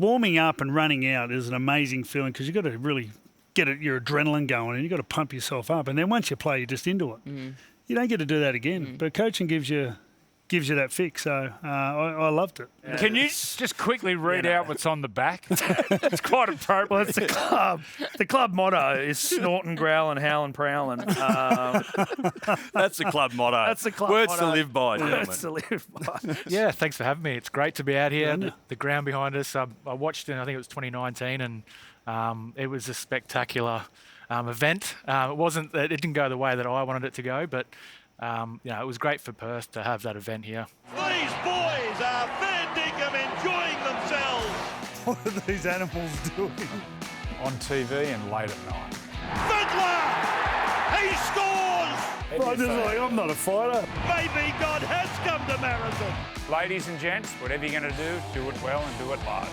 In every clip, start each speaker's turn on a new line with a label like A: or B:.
A: warming up and running out is an amazing feeling because you've got to really get your adrenaline going and you've got to pump yourself up. And then once you play, you're just into it. You don't get to do that again. But coaching gives you that fix. So I loved it.
B: Can you just quickly read out what's on the back? It's quite appropriate.
C: Well, it's the club. The club motto is snorting, growling, howling, prowling.
D: That's the club motto.
C: That's the club
D: Words
C: motto.
D: to live by, gentlemen.
C: Words to live by.
E: Yeah, thanks for having me. It's great to be out here.
A: Yeah.
E: The ground behind us, I watched it, I think it was 2019, and it was a spectacular event. It didn't go the way that I wanted it to go, but it was great for Perth to have that event here.
F: These boys are fair dinkum enjoying themselves.
A: What are these animals doing?
B: On TV and late at night.
F: Fiddler! He scores!
A: I'm not a fighter.
F: Maybe God has come to Marathon.
B: Ladies and gents, whatever you're going to do it well and do it large.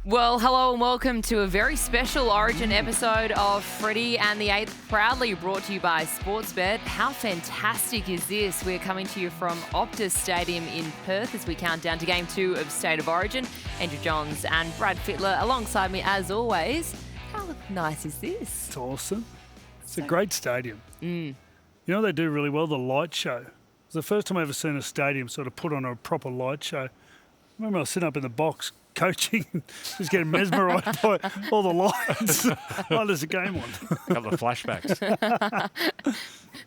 G: Well, hello and welcome to a very special Origin episode of Freddy and the 8th, proudly brought to you by Sportsbet. How fantastic is this? We're coming to you from Optus Stadium in Perth as we count down to Game 2 of State of Origin. Andrew Johns and Brad Fittler alongside me as always. How nice is this?
A: It's awesome. It's a great stadium.
G: Mm.
A: You know what they do really well? The light show. It's the first time I've ever seen a stadium sort of put on a proper light show. I remember I was sitting up in the box coaching, just getting mesmerised by all the lights. Oh, there's a game on.
B: A couple of flashbacks.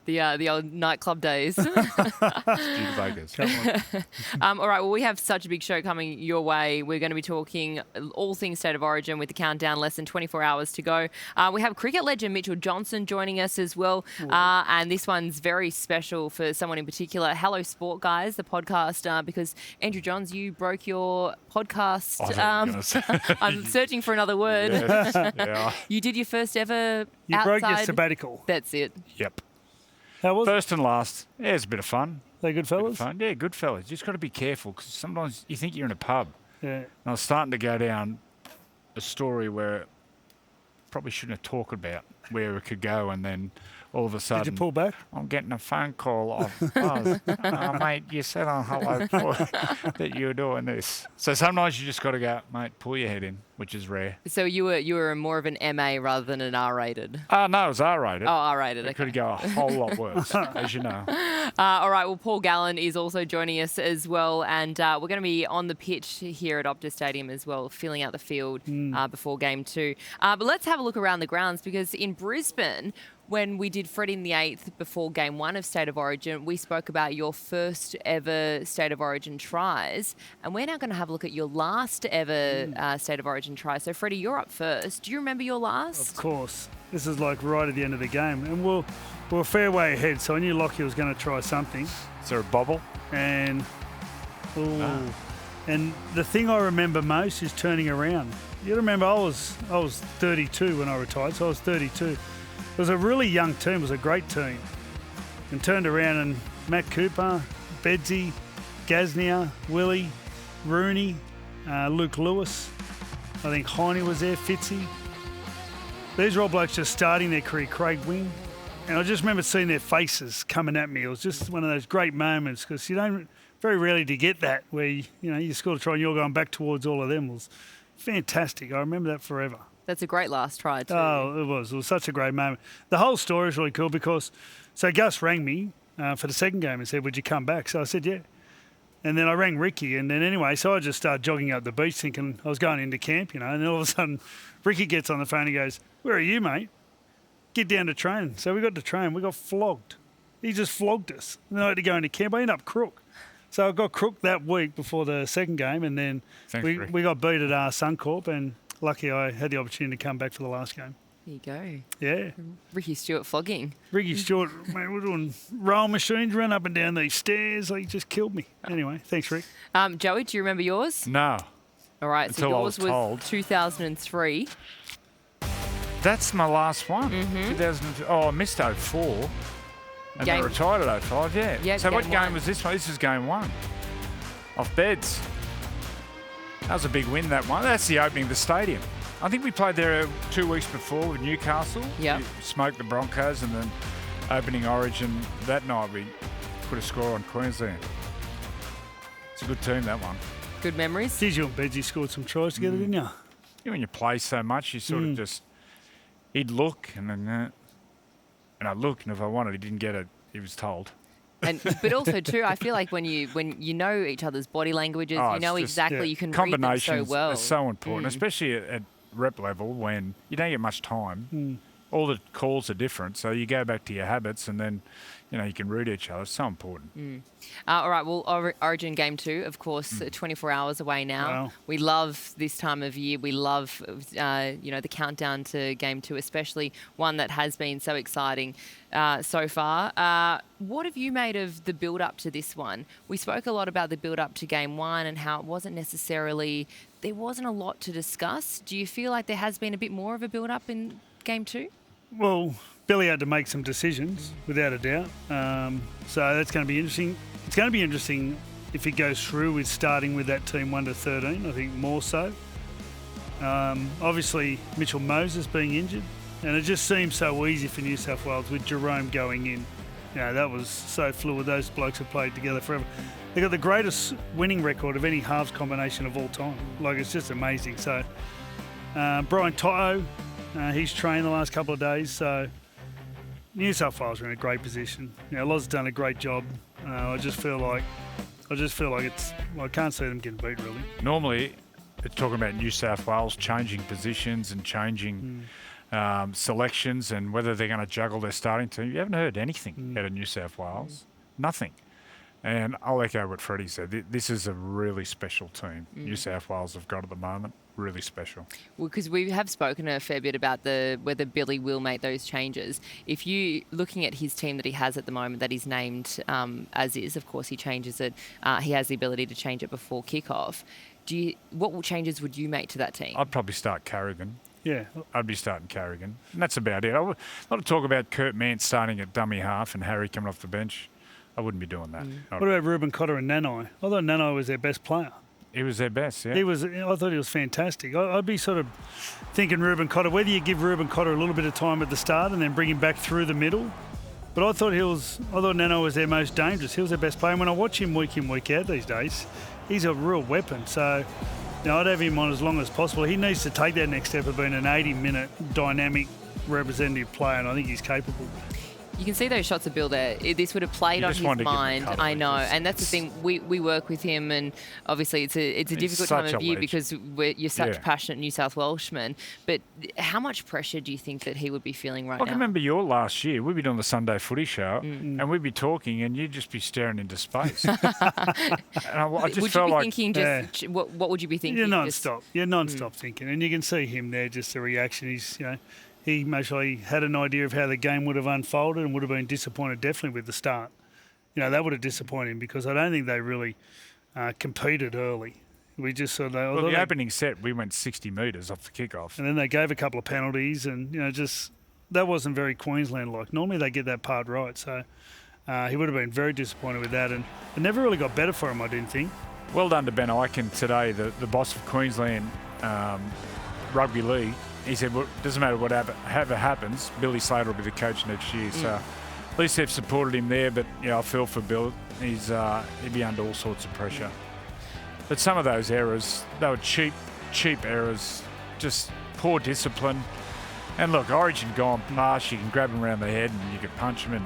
G: The old nightclub days.
B: Studebakers.
G: All right, well, we have such a big show coming your way. We're going to be talking all things State of Origin with the countdown, less than 24 hours to go. We have cricket legend Mitch Johnson joining us as well. And this one's very special for someone in particular. Hello, Sport Guys, the podcast, because Andrew Johns, you broke your podcast. I'm searching for another word.
B: Yes. Yeah.
G: You did your first ever
A: You
G: outside.
A: broke your sabbatical.
G: That's it.
B: Yep.
A: How was it?
B: First and last. Yeah, it's a bit of fun.
A: They good
B: Bit of
A: fellas?
B: fun. Yeah, good fellas. You just got to be careful because sometimes you think you're in a pub.
A: Yeah.
B: And I was starting to go down a story where probably shouldn't have talked about where it could go, and then all of a sudden,
A: Did you pull back?
B: I'm getting a phone call off Buzz. Oh, mate, you said on Hello Boy that you were doing this. So sometimes you just got to go, mate, pull your head in, which is rare.
G: So you were more of an MA rather than an R-rated.
B: No, it was R-rated.
G: Oh, R-rated.
B: It
G: Okay.
B: could go a whole lot worse, as you know.
G: All right. Well, Paul Gallen is also joining us as well, and we're going to be on the pitch here at Optus Stadium as well, filling out the field before Game 2. But let's have a look around the grounds, because in Brisbane, when we did Freddy in the 8th before Game 1 of State of Origin, we spoke about your first ever State of Origin tries, and we're now going to have a look at your last ever State of Origin try. So, Freddy, you're up first. Do you remember your last?
A: Of course. This is like right at the end of the game. And we're a fair way ahead, so I knew Lockie was going to try something.
B: Is there a bobble?
A: And and the thing I remember most is turning around. You remember I was 32 when I retired, so I was 32. It was a really young team. It was a great team. And turned around and Matt Cooper, Bedsy, Gaznia, Willie, Rooney, Luke Lewis. I think Heine was there, Fitzy. These were all blokes just starting their career, Craig Wing. And I just remember seeing their faces coming at me. It was just one of those great moments, because you don't, very rarely do you get that where, you score a try and you're going back towards all of them. It was fantastic. I remember that forever.
G: That's a great last try too.
A: Oh, it was. It was such a great moment. The whole story is really cool because, so Gus rang me for the second game and said, would you come back? So I said, yeah. And then I rang Ricky, and then anyway, so I just started jogging up the beach thinking I was going into camp, and then all of a sudden Ricky gets on the phone and he goes, where are you, mate? Get down to train. So we got to train. We got flogged. He just flogged us. And then I had to go into camp. I ended up crook. So I got crook that week before the second game, and then we got beat at Suncorp, and lucky I had the opportunity to come back for the last game.
G: There you go.
A: Yeah.
G: Ricky Stewart flogging.
A: Ricky Stewart, mate, we're doing roll machines, run up and down these stairs. He just killed me. Anyway, thanks, Rick.
G: Joey, do you remember yours?
B: No.
G: All right,
B: Until
G: so
B: I
G: yours
B: was told.
G: 2003.
B: That's my last one. 2002. Oh, I missed 04. And then retired at 05, yeah.
G: Yeah,
B: so what
G: game
B: game
G: one.
B: was this one? This is game 1. Off Beds. That was a big win, that one. That's the opening of the stadium. I think we played there 2 weeks before with Newcastle.
G: Yeah.
B: We smoked the Broncos, and then opening Origin that night we put a score on Queensland. a good team, that one.
G: Good memories.
A: Geez, you and Bedsy scored some tries together, didn't you?
B: You know, when you play so much, you sort of just... He'd look, and then... and I'd look, and if I wanted, he didn't get it, he was told.
G: But also too, I feel like when you know each other's body languages, you know exactly you can read them so
B: combinations
G: well.
B: are so important, especially at rep level when you don't get much time. All the calls are different, so you go back to your habits, and then you can read each other. It's so important.
G: All right, well, Origin Game 2, of course, 24 hours away now.
A: Wow.
G: We love this time of year. We love, the countdown to Game 2, especially one that has been so exciting so far. What have you made of the build-up to this one? We spoke a lot about the build-up to Game 1 and how it wasn't necessarily... There wasn't a lot to discuss. Do you feel like there has been a bit more of a build-up in Game 2?
A: Well, Billy had to make some decisions, without a doubt. So that's going to be interesting. It's going to be interesting if he goes through with starting with that team 1 to 13, I think more so. Obviously, Mitchell Moses being injured. And it just seems so easy for New South Wales with Jerome going in. That was so fluid. Those blokes have played together forever. They've got the greatest winning record of any halves combination of all time. Like, it's just amazing. So, Brian Toto, he's trained the last couple of days. So, New South Wales are in a great position. Loz's done a great job. I just feel like it's... Well, I can't see them getting beat, really.
B: Normally, it's talking about New South Wales changing positions and changing selections and whether they're going to juggle their starting team. You haven't heard anything out of New South Wales. Nothing. And I'll echo what Freddy said. This is a really special team New South Wales have got at the moment. Really special. Well,
G: because we have spoken a fair bit about whether Billy will make those changes. If you looking at his team that he has at the moment, that he's named as is, of course he changes it. He has the ability to change it before kickoff. What changes would you make to that team?
B: I'd probably start Carrigan.
A: Yeah.
B: I'd be starting Carrigan. And that's about it. I want to talk about Kurt Mance starting at dummy half and Harry coming off the bench. I wouldn't be doing that.
A: What about Ruben Cotter and Nanai? I thought Nanai was their best player.
B: He was their best, yeah.
A: I thought he was fantastic. I'd be sort of thinking Ruben Cotter, whether you give Ruben Cotter a little bit of time at the start and then bring him back through the middle. But I thought Nanai was their most dangerous. He was their best player. And when I watch him week in, week out these days, he's a real weapon. So, I'd have him on as long as possible. He needs to take that next step of being an 80-minute dynamic representative player, and I think he's capable.
G: You can see those shots of Bill there. This would have played on his mind. I know, and that's the thing. We work with him, and obviously it's a difficult time of year because you're such passionate New South Welshmen. But how much pressure do you think that he would be feeling right now?
B: I can remember your last year. We'd be doing the Sunday Footy Show, and we'd be talking, and you'd just be staring into space. And I just felt like...
G: Would you be thinking what would you be thinking?
A: You're non-stop. You're non-stop thinking, and you can see him there, just the reaction. He's, he most likely had an idea of how the game would have unfolded and would have been disappointed definitely with the start. That would have disappointed him because I don't think they really competed early. We just sort of...
B: Well, the opening set, we went 60 metres off the kickoff.
A: And then they gave a couple of penalties and, that wasn't very Queensland-like. Normally they get that part right, so he would have been very disappointed with that. And it never really got better for him, I didn't think.
B: Well done to Ben Eichen today, the boss of Queensland Rugby League. He said, well, it doesn't matter whatever happens, Billy Slater will be the coach next year. So at least they've supported him there, but I feel for Bill. He'd be under all sorts of pressure. But some of those errors, they were cheap errors, just poor discipline. And look, Origin gone past, you can grab him around the head and you can punch him.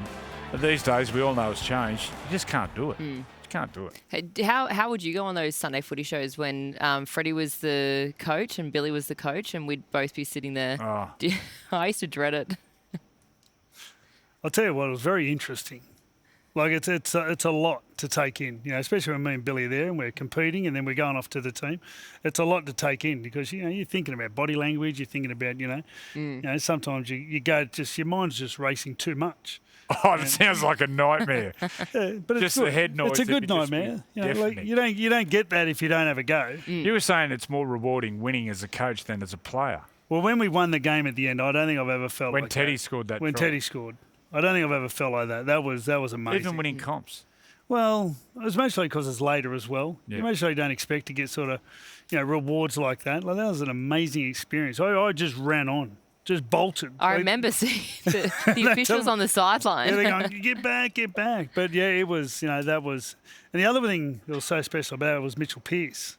B: But these days, we all know it's changed. You just can't do it. Can't do it.
G: Hey, how would you go on those Sunday Footy shows when Freddy was the coach and Billy was the coach and we'd both be sitting there?
B: Oh.
G: I used to dread it.
A: I'll tell you what, it was very interesting. Like it's a lot to take in, especially when me and Billy are there and we're competing and then we're going off to the team. It's a lot to take in because you're thinking about body language, you're thinking about sometimes you go your mind's just racing too much.
B: Oh, it sounds like a nightmare.
A: But it's
B: just
A: good.
B: the head noise.
A: It's a good nightmare. You don't get that if you don't have a go.
B: You were saying it's more rewarding winning as a coach than as a player.
A: Well, when we won the game at the end, I don't think I've ever felt
B: when
A: like
B: Teddy
A: that.
B: scored that.
A: When
B: try.
A: Teddy scored, I don't think I've ever felt like that. That was amazing.
B: Even winning comps.
A: Well, it was mostly because it's later as well.
B: Yeah.
A: You mostly don't expect to get sort of, rewards like that. Like that was an amazing experience. I just ran on just bolted.
G: I remember seeing the officials on the sideline.
A: Yeah, they're going, get back, get back. But yeah, it was, that was. And the other thing that was so special about it was Mitchell Pearce.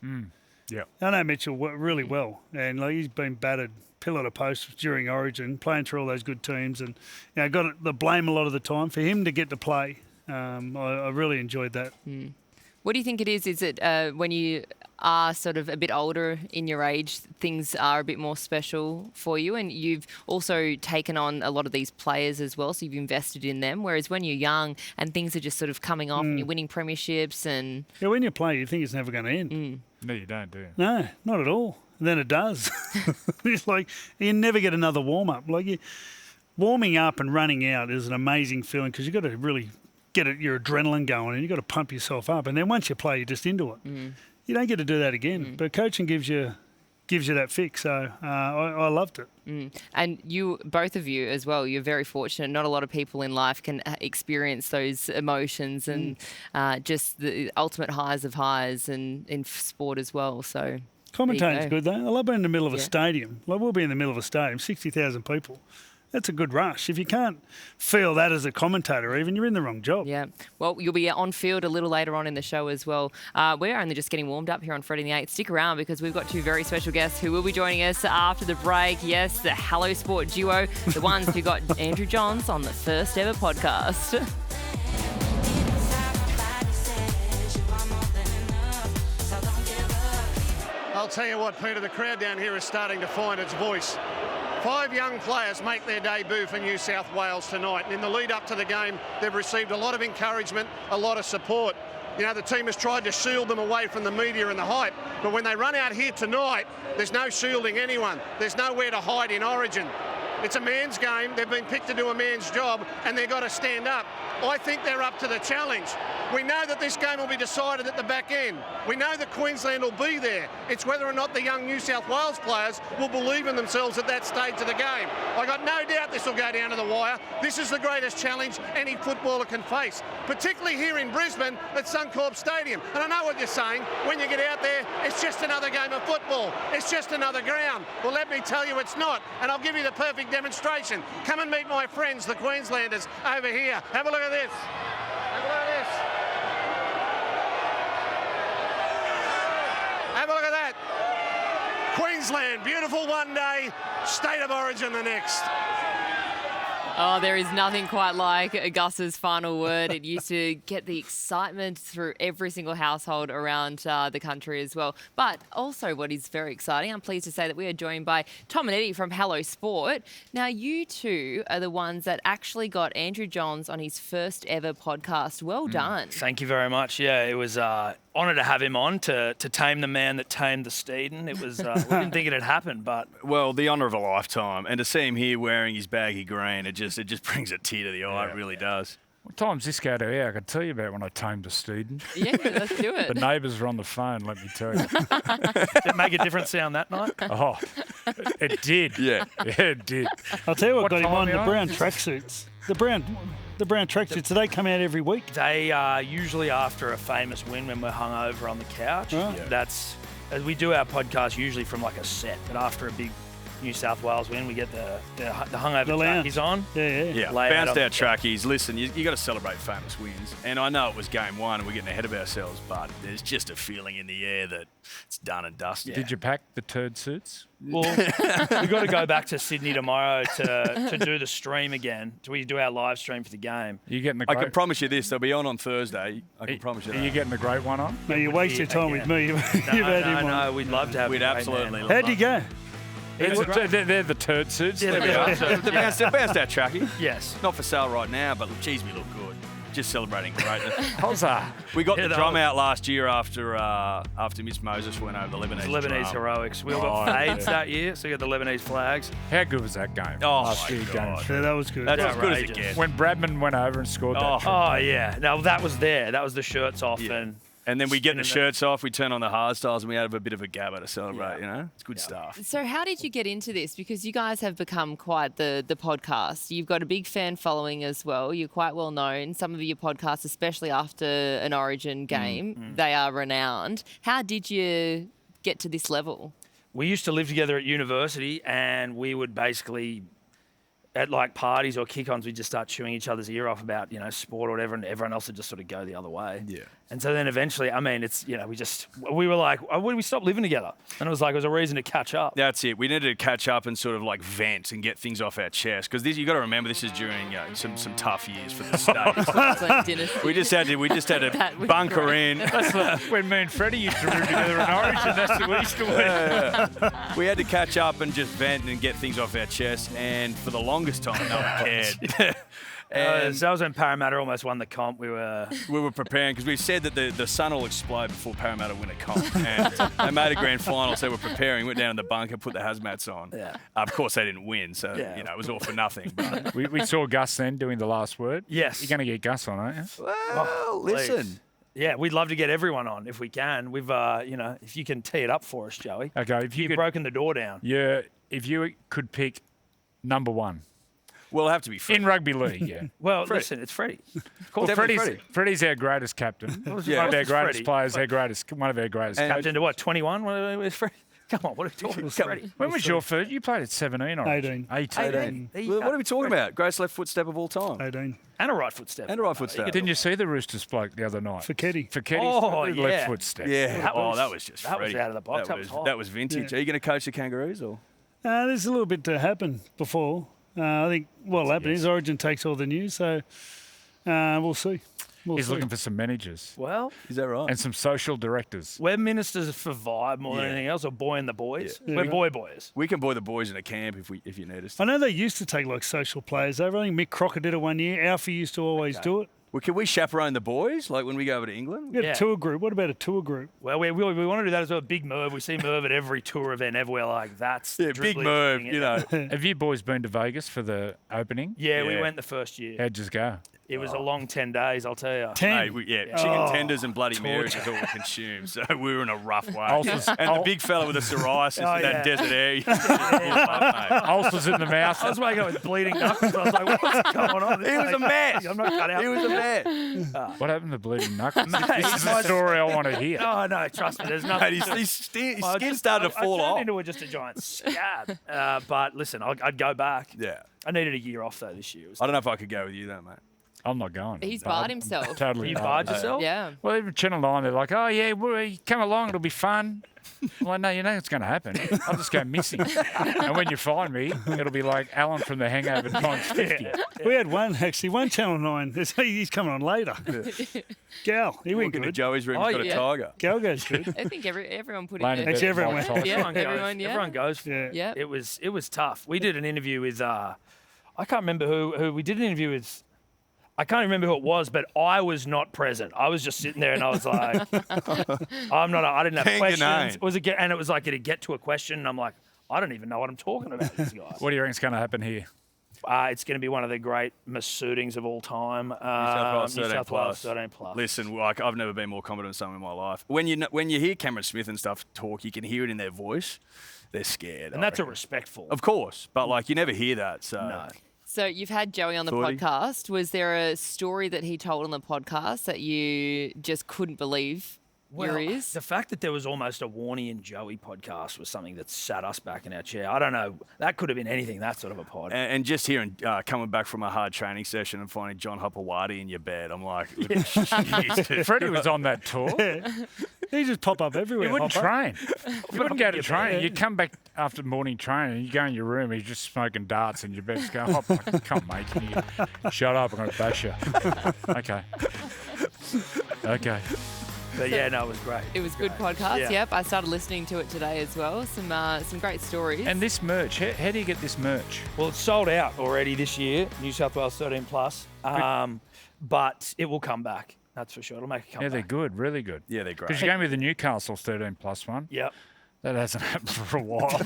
B: Yeah.
A: I know Mitchell really well, and he's been battered pillar to post during Origin, playing through all those good teams, and got the blame a lot of the time for him to get to play. I really enjoyed that.
G: What do you think it is? Is it when you are sort of a bit older in your age, things are a bit more special for you, and you've also taken on a lot of these players as well, so you've invested in them, whereas when you're young and things are just sort of coming off and you're winning premierships and...
A: Yeah, when you play, you think it's never going to end.
B: No, you don't, do you?
A: No, not at all. And then it does. It's like you never get another warm-up. Warming up and running out is an amazing feeling because you've got to really get your adrenaline going and you've got to pump yourself up. And then once you play, you're just into it. You don't get to do that again. But coaching gives you that fix. So I loved it.
G: And you, both of you as well, you're very fortunate. Not a lot of people in life can experience those emotions and just the ultimate highs of highs and in sport as well. So
A: commentating's good though. I love being in the middle of a stadium. We'll be in the middle of a stadium, 60,000 people. That's a good rush. If you can't feel that as a commentator even, you're in the wrong job.
G: Yeah. Well, you'll be on field a little later on in the show as well. We're only just getting warmed up here on Freddy the 8th. Stick around because we've got two very special guests who will be joining us after the break. Yes, the Hello Sport duo, the ones who got Andrew Johns on the first ever podcast.
H: I'll tell you what, Peter, the crowd down here is starting to find its voice. 5 young players make their debut for New South Wales tonight. And in the lead up to the game, they've received a lot of encouragement, a lot of support. The team has tried to shield them away from the media and the hype. But when they run out here tonight, there's no shielding anyone. There's nowhere to hide in Origin. It's a man's game. They've been picked to do a man's job, and they've got to stand up. I think they're up to the challenge. We know that this game will be decided at the back end. We know that Queensland will be there. It's whether or not the young New South Wales players will believe in themselves at that stage of the game. I got no doubt this will go down to the wire. This is the greatest challenge any footballer can face, particularly here in Brisbane at Suncorp Stadium. And I know what you're saying. When you get out there, it's just another game of football. It's just another ground. Well, let me tell you, it's not. And I'll give you the perfect demonstration. Come and meet my friends, the Queenslanders, over here. Have a look at this. Have a look at this. Have a look at that. Queensland, beautiful one day, State of Origin the next.
G: Oh, there is nothing quite like Gus's final word. It used to get the excitement through every single household around the country as well. But also what is very exciting, I'm pleased to say that we are joined by Tom and Eddie from Hello Sport. Now, you two are the ones that actually got Andrew Johns on his first ever podcast. Well done.
C: Thank you very much. Yeah, it was honour to have him on to tame the man that tamed the Steeden. It was, we didn't think it'd happen, but...
D: Well, the honour of a lifetime. And to see him here wearing his baggy green, it just brings a tear to the eye. It really does.
B: What time's this go to air? I could tell you about when I tamed a Steeden.
G: Yeah, let's do it.
B: The neighbours were on the phone, let me tell you.
C: Did it make a different sound that night?
B: Oh, it did.
D: Yeah.
B: Yeah, it did.
A: I'll tell you what got him
B: time
A: on,
B: are
A: the
B: you
A: brown tracksuits. The brown tracksuits, do they come out every week?
C: They are usually after a famous win when we're hungover on the couch.
A: Right.
C: Yeah. That's, as we do our podcast usually from like a set, but after a big New South Wales win, we get the hungover trackies on.
D: Yeah,
C: Lay out
D: bounced
C: on
D: out
C: the
D: trackies. Listen, you got to celebrate famous wins. And I know it was game one and we're getting ahead of ourselves, but there's just a feeling in the air that it's done and dusted.
B: Did you pack the turd suits?
C: Well, we've got to go back to Sydney tomorrow to do the stream again. We do our live stream for the game.
B: Are you getting the
D: I
B: great,
D: can promise you this, they'll be on Thursday. I can promise you that.
B: Are you getting the great one on?
A: No, you waste your time with me. You've had him on.
C: No, we'd love to have
D: We'd
C: him.
D: absolutely love
A: How'd you go?
B: They're the turd suits.
C: Yeah,
B: There we are.
D: The bounced out trackie.
C: Yes.
D: Not for sale right now, but geez, we look good. Just celebrating greatness.
B: Huzzah.
D: We got
C: Yeah,
D: the
C: that
D: drum
C: was-
D: out last year after Miss Moses went over the Lebanese.
C: Lebanese
D: drum.
C: heroics. We all
B: Oh,
C: got fades
B: yeah.
C: that year, so you got the Lebanese flags.
B: How good was that game?
D: Oh,
B: Last
D: my
B: year
D: God.
B: game.
A: Yeah, that was good.
D: That's as good as it
C: Outrageous.
D: gets.
B: When Bradman went over and scored that.
D: Oh.
B: try.
C: Oh, yeah. Now, that was there. That was the shirts off.
D: Yeah.
C: And
D: then we get the
C: Spinning
D: shirts off, we turn on the hard styles, and we have a bit of a gabba to celebrate, It's good stuff.
G: So how did you get into this? Because you guys have become quite the podcast. You've got a big fan following as well. You're quite well known. Some of your podcasts, especially after an Origin game, they are renowned. How did you get to this level?
C: we used to live together at university, and we would basically, at like parties or kick-ons, we'd just start chewing each other's ear off about, sport or whatever, and everyone else would just sort of go the other way.
D: Yeah.
C: And so then eventually, it's, we were like, when we stopped living together? And it was like, it was a reason to catch up.
D: That's it. We needed to catch up and sort of like vent and get things off our chest. Because you got to remember, this is during some tough years for the state. we just had to bunker in.
B: That's like when me and Freddy used to room together in Orange, and that's what we used to win.
D: Yeah. We had to catch up and just vent and get things off our chest. And for the longest time, no one cared.
C: So that was when Parramatta almost won the comp. We were
D: preparing because we said that the sun will explode before Parramatta win a comp. And they made a grand final, so we're preparing. Went down in the bunker, put the hazmats on.
C: Yeah.
D: Of course, they didn't win, so it was all for nothing. But
B: we saw Gus then doing the last word.
C: Yes.
B: You're going to get Gus on, aren't you?
D: Well, listen.
C: Yeah, we'd love to get everyone on if we can. We've, if you can tee it up for us, Joey.
B: Okay, if
C: You've broken the door down.
B: Yeah, if you could pick number one.
D: Well, it'll have to be Freddy.
B: In rugby league, yeah.
C: Well, listen, it's Freddy.
B: Well, Freddy's our greatest captain. One of our greatest players, one of our greatest captains.
C: Captain to what, 21? Where's Freddy? Come on, what are we talking about? Freddy?
B: When was your first? You played at 17, or
A: 18.
B: 18.
D: What are we talking about? Greatest left foot step of all time.
A: 18.
C: And a right foot step.
B: Didn't you see the Roosters bloke the other night?
A: Feketi.
B: Feketi's left foot step.
D: Yeah.
C: That
D: was just
C: that
D: Freddy.
C: was out of the box.
D: That was vintage.
A: Yeah.
D: Are you going to coach the Kangaroos or?
A: There's a little bit to happen before. I think what'll happen is Origin takes all the news, so we'll see.
B: He's looking for some managers.
C: Well,
D: is that right?
B: And some social directors.
C: We're ministers for vibe more than anything else, or boy and the boys.
A: Yeah.
C: We're boys.
D: We can boy the boys in a camp if you need us to.
A: I know they used to take like social players over. I think Mick Crocker did it one year. Alfie used to always do it.
D: Well, can we chaperone the boys, like when we go over to England?
A: We got a tour group. What about a tour group?
C: Well, we want to do that as well. Big Merv. We see Merv at every tour event ever. We're like, that's
D: big Merv,
B: Have you boys been to Vegas for the opening?
C: Yeah, we went the first year.
B: How'd you go?
C: It was a long 10 days, I'll tell you.
A: 10?
D: Hey, chicken tenders and Bloody Marys is all we consume, so we were in a rough way. The big fella with the psoriasis and that desert air.
B: Ulcers in the mouth.
C: I was waking up with bleeding knuckles. I was like, what's going on?
D: He was a mess.
C: I'm not cut out.
D: He was a mess.
B: What happened to bleeding knuckles? This is the story I want to hear.
C: Oh, no, trust me. There's nothing.
D: His skin started to fall off.
C: I turned into just a giant scab. But listen, I'd go back.
D: Yeah.
C: I needed a year off, though, this year.
D: I don't know if I could go with you, though, mate.
B: I'm not going.
G: He's barred himself.
B: Totally.
C: You barred yourself?
G: Yeah.
B: Well, even Channel 9, they're like, oh, yeah, come along, it'll be fun. I'm like, no, you know it's going to happen. I'll just go missing. And when you find me, it'll be like Alan from The Hangover times 50.
A: Yeah. We had one Channel 9. He's coming on later. Gal, he went
D: Walking to
A: good.
D: Joey's room, he's got a tiger.
A: Gal goes good.
G: I think everyone put
B: Lane
G: in
A: Actually, everyone went.
C: Everyone goes.
A: Yeah.
C: It was tough. We did an interview with, I can't remember who we did an interview with. I can't remember who it was, but I was not present. I was just sitting there and I was like, I didn't have questions. And it was like, did it get to a question? And I'm like, I don't even know what I'm talking about, these guys.
B: What do you reckon is going to happen here?
C: It's going to be one of the great mass-shootings of all time. New South Wales 13 plus.
D: Listen, like I've never been more confident in someone in my life. When you hear Cameron Smith and stuff talk, you can hear it in their voice. They're scared.
C: And that's a respectful.
D: Of course, but like you never hear that. So.
C: No.
G: So you've had Joey on the podcast. Was there a story that he told on the podcast that you just couldn't believe your ears?
C: The fact that there was almost a Warnie and Joey podcast was something that sat us back in our chair. I don't know. That could have been anything, that sort of a pod.
D: And just hearing, coming back from a hard training session and finding John Hopewadi in your bed, I'm like,
B: Freddie was on that tour.
A: He just pop up everywhere.
B: He wouldn't train. He wouldn't go to training. You come back after morning training, you go in your room, he's just smoking darts in your bed. Just going, come mate, can you shut up? I'm going to bash you. Okay.
C: But yeah, no, it was great.
G: It was a good podcast.
C: Yeah.
G: Yep, I started listening to it today as well. Some great stories.
B: And this merch, how do you get this merch?
C: Well, it's sold out already this year, New South Wales 13 plus. But it will come back. That's for sure. It'll make a comeback.
B: Yeah, they're good, really good.
D: Yeah, they're great.
B: Because you gave me the Newcastle 13 plus one.
C: Yep.
B: That hasn't happened for a while.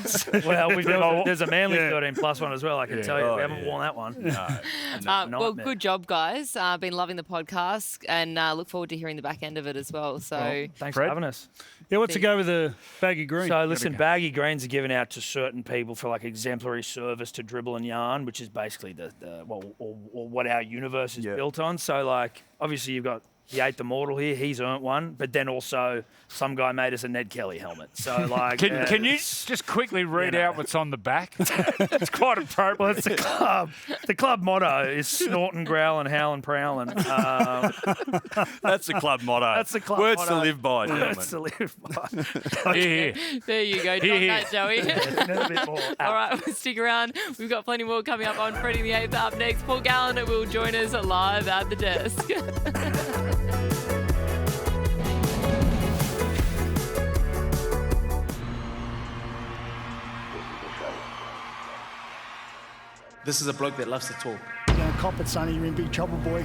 C: Well, there's a Manly 13 plus one as well, I can tell you. We haven't worn that one. No.
G: Well, good job, guys. Been loving the podcast and look forward to hearing the back end of it as well. So
C: thanks for having us.
A: Yeah, what's to go with the Baggy Green?
C: So listen, Baggy Greens are given out to certain people for like exemplary service to dribble and yarn, which is basically what our universe is built on. So like, obviously you've got he ate the mortal here. He's earned one. But then also, some guy made us a Ned Kelly helmet. So, like...
B: Can you just quickly read out what's on the back? It's quite appropriate.
C: Well, it's the club. The club motto is snorting, growling, howling, prowling.
D: That's the club motto.
C: That's the club
D: Words
C: motto.
D: to live by, gentlemen.
C: Words to live by.
B: Here.
G: There you go. Done that, Joey.
C: A bit more.
G: All right, we'll stick around. We've got plenty more coming up on Freddy the 8th. Up next, Paul Gallen will join us live at the desk.
I: This is a bloke that loves to talk.
J: You're going to cop it, Sonny. You're in big trouble, boy.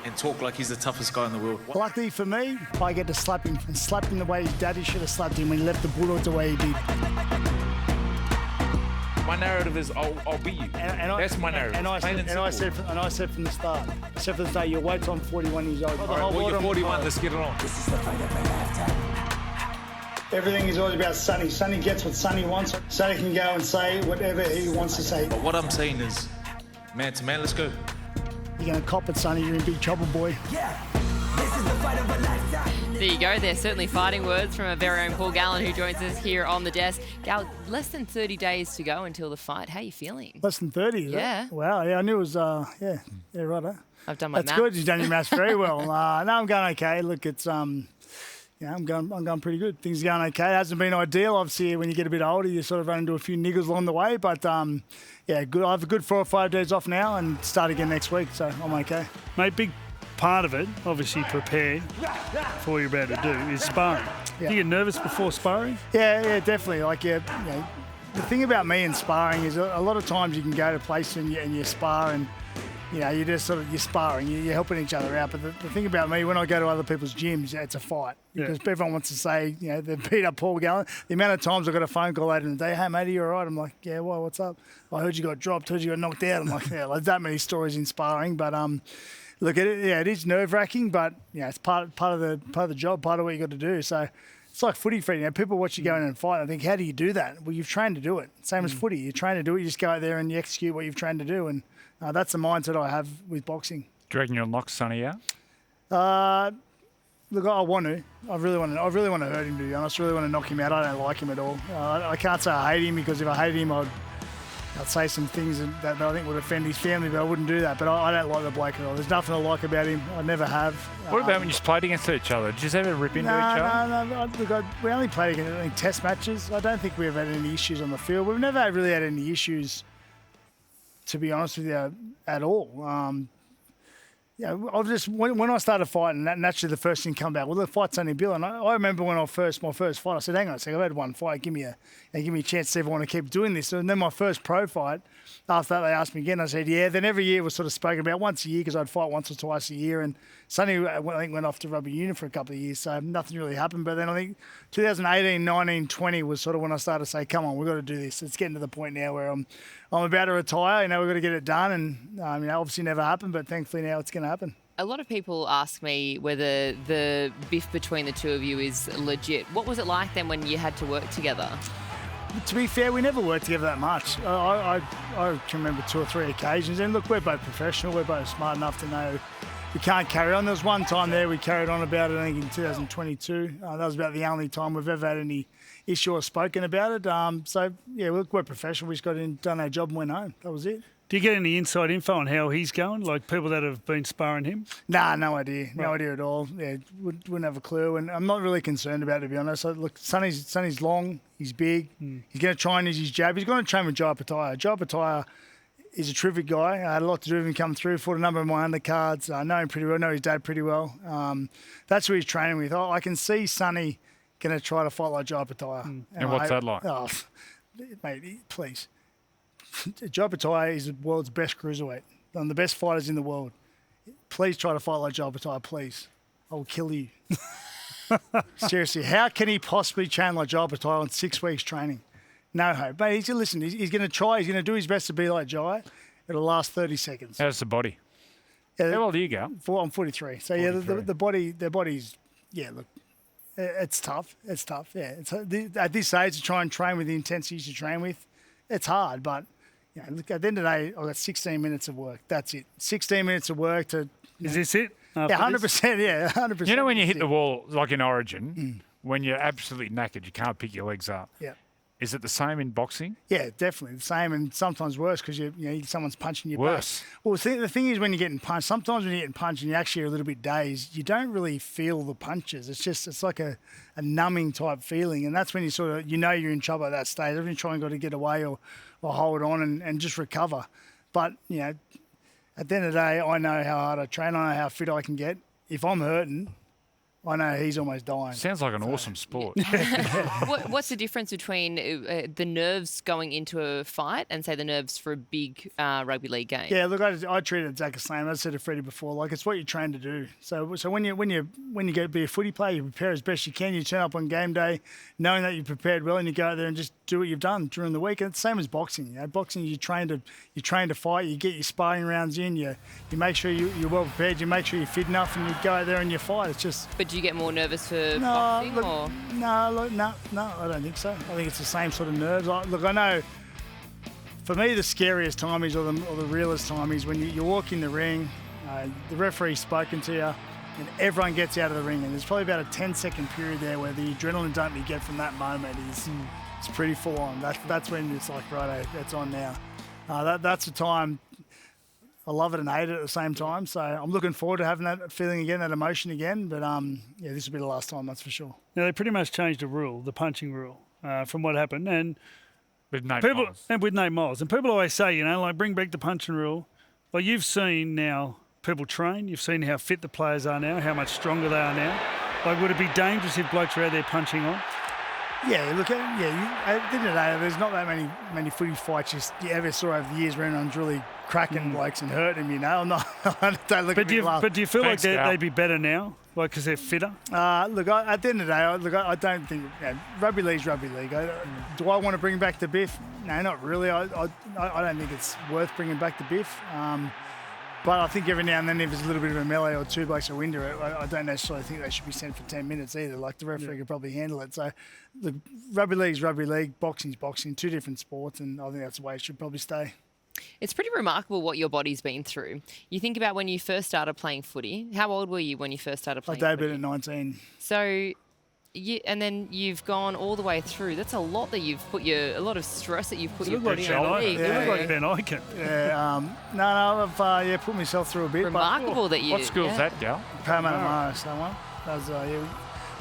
I: And talk like he's the toughest guy in the world.
J: Luckily for me, I get to slap him and slap him the way his daddy should have slapped him when he left the Bulldogs the way he did.
K: My narrative is I'll beat you. That's my narrative.
J: And I said from the start, you'll wait till I'm 41 years old.
K: All right, well, you're 41, let's get it on.
J: Everything is always about Sonny. Sonny gets what Sonny wants. Sonny can go and say whatever he wants to say.
I: But what I'm saying is, man to man, let's go.
J: You're going to cop it, Sonny. You're in big trouble, boy.
G: There you go. There's certainly fighting words from our very own Paul Gallen, who joins us here on the desk. Gal, less than 30 days to go until the fight. How are you feeling?
J: Less than 30, is
G: Yeah.
J: it? Wow, yeah, I knew it was, yeah, right. Huh?
G: I've done my
J: That's
G: math.
J: good. You've done your maths very well. No, I'm going okay. Look, it's, yeah, I'm going pretty good. Things are going okay. It hasn't been ideal, obviously. When you get a bit older, you sort of run into a few niggles along the way. But yeah, good. I have a good 4 or 5 days off now and start again next week, so I'm okay.
A: Mate, big part of it, obviously prepare for what you're about to do, is sparring.
J: Yeah.
A: Do you get nervous before sparring?
J: Yeah, definitely. Like, yeah, you know, the thing about me and sparring is a lot of times you can go to places and you spar and, you know, you just you're sparring, you're helping each other out. But the thing about me, when I go to other people's gyms, it's a fight. Because everyone wants to say, you know, they beat up Paul Gallen. The amount of times I got a phone call later in the day, hey, mate, are you all right? I'm like, yeah, well, what's up? I heard you got dropped, heard you got knocked out. I'm like, yeah, there's that many stories in sparring. But, look, it is nerve-wracking, but, you know, it's part of the job, part of what you got to do. So it's like footy, Freddy. You know, people watch you go in and fight. I think, how do you do that? Well, you've trained to do it. Same as footy. You train to do it. You just go out there and you execute what you've trained to do. And that's the mindset I have with boxing.
B: Do you reckon you'll knock Sonny out?
J: Look, I want to. I really want to hurt him, to be honest. I really want to knock him out. I don't like him at all. I can't say I hate him, because if I hated him, I'd say some things that I think would offend his family, but I wouldn't do that. But I don't like the bloke at all. There's nothing I like about him. I never have.
B: What about when you played against each other? Did you ever rip into each other?
J: No. Look, we only played against test matches. I don't think we've had any issues on the field. We've never really had any issues, to be honest with you, at all. Yeah, I've just when I started fighting, naturally the first thing come back. Well, the fight's only Bill, and I remember when my first fight, I said, "Hang on a second, I've had one fight. Give me a chance to see if I want to keep doing this." And then my first pro fight, after that they asked me again. I said, "Yeah." Then every year was sort of spoken about once a year, because I'd fight once or twice a year. And Sonny, I think, went off to Rugby Union for a couple of years, so nothing really happened. But then I think 2018, 19, 20 was sort of when I started to say, "Come on, we've got to do this." It's getting to the point now where I'm about to retire. You know, we've got to get it done, and you know, obviously never happened, but thankfully now it's going to happen.
G: A lot of people ask me whether the biff between the two of you is legit. What was it like then when you had to work together?
J: To be fair, we never worked together that much. I can remember 2 or 3 occasions. And look, we're both professional. We're both smart enough to know we can't carry on. There was one time there we carried on about it, I think in 2022. That was about the only time we've ever had any issue or spoken about it. So, yeah, look, we're professional. We just got in, done our job and went home. That was it.
A: Do you get any inside info on how he's going? Like people that have been sparring him?
J: Nah, no idea. No idea at all. Yeah, wouldn't have a clue. And I'm not really concerned about it, to be honest. Look, Sonny's long. He's big. He's going to try and use his jab. He's going to train with Jai Pataya. Jai Pataya is a terrific guy. I had a lot to do with him come through. Fought a number of my undercards. I know him pretty well. I know his dad pretty well. That's who he's training with. I can see Sonny going to try to fight like Jai Pataya.
B: And what's that like?
J: Oh, mate, please. Jai Pataya is the world's best cruiserweight. One of the best fighters in the world. Please try to fight like Jai Pataya, please. I will kill you. Seriously, how can he possibly train like Jai Pataya on 6 weeks training? No hope. But he's going to try. He's going to do his best to be like Jai. It'll last 30 seconds.
B: How's the body?
J: Yeah,
B: how old are you, Gal?
J: I'm 43. So, 43. Yeah, their body's, yeah, look, it's tough. It's tough, yeah. At this age, to try and train with the intensity you train with, it's hard, but... Yeah, look, at the end of the day, I've got 16 minutes of work. That's it. 16 minutes of work to
A: Is this it?
J: Yeah, 100%. Yeah, 100%.
B: You know when you hit the wall, like in Origin, when you're absolutely knackered, you can't pick your legs up.
J: Yeah.
B: Is it the same in boxing?
J: Yeah, definitely the same, and sometimes worse because someone's punching you
B: Worse.
J: back. Well, the thing is when you're getting punched, sometimes when you're getting punched and you're actually a little bit dazed, you don't really feel the punches. It's like a numbing type feeling, and that's when you sort of you're in trouble at that stage. Every time you've got to get away or hold on and just recover. But at the end of the day, I know how hard I train. I know how fit I can get. If I'm hurting, I know he's almost dying.
B: Sounds like an awesome sport.
G: What's the difference between the nerves going into a fight and, say, the nerves for a big rugby league game?
J: Yeah, look, I treat it exactly the same. I said to Freddy before, like it's what you're trained to do. So when you go to be a footy player, you prepare as best you can. You turn up on game day knowing that you've prepared well, and you go out there and just do what you've done during the week. And it's the same as boxing. Boxing, you train to fight. You get your sparring rounds in. You make sure you're well prepared. You make sure you're fit enough, and you go out there and you fight. It's just.
G: But do you get more nervous for boxing?
J: No, I don't think so. I think it's the same sort of nerves. I know. For me, the scariest time is, or the realest time is when you walk in the ring, the referee's spoken to you, and everyone gets out of the ring. And there's probably about a 10-second period there where the adrenaline dump you get from that moment is it's pretty full on. That's when it's like, right, it's on now. That's the time. I love it and hate it at the same time. So I'm looking forward to having that feeling again, that emotion again. But this will be the last time, that's for sure.
A: Now they pretty much changed the punching rule, from what happened, and
B: with Nate
A: Miles. And people always say, like bring back the punching rule. Well, you've seen now people train. You've seen how fit the players are now, how much stronger they are now. Like, would it be dangerous if blokes were out there punching on?
J: Yeah, look, at the end of the day, there's not that many footy fights you ever saw over the years where everyone's really cracking blokes and hurting them, I'm not. Don't look
A: but
J: at me laugh.
A: But do you feel like they'd be better now, like because they're fitter?
J: Look, at the end of the day, I don't think rugby league's rugby league. Do I want to bring back the biff? No, not really. I don't think it's worth bringing back the biff. But I think every now and then, if there's a little bit of a melee or two blokes are into it, I don't necessarily think they should be sent for 10 minutes either. Like, the referee could probably handle it. So, the rugby league's rugby league, boxing's boxing, two different sports, and I think that's the way it should probably stay.
G: It's pretty remarkable what your body's been through. You think about when you first started playing footy. How old were you when you first started playing footy?
J: I debuted at 19.
G: So, and then you've gone all the way through. That's a lot that you've put a lot of stress that you've put your body on.
A: You look like Ben Ikin.
J: Yeah, I've put myself through a bit.
G: Remarkable that you.
B: What school's that, Gal?
J: Parramatta Morris, that one. That was,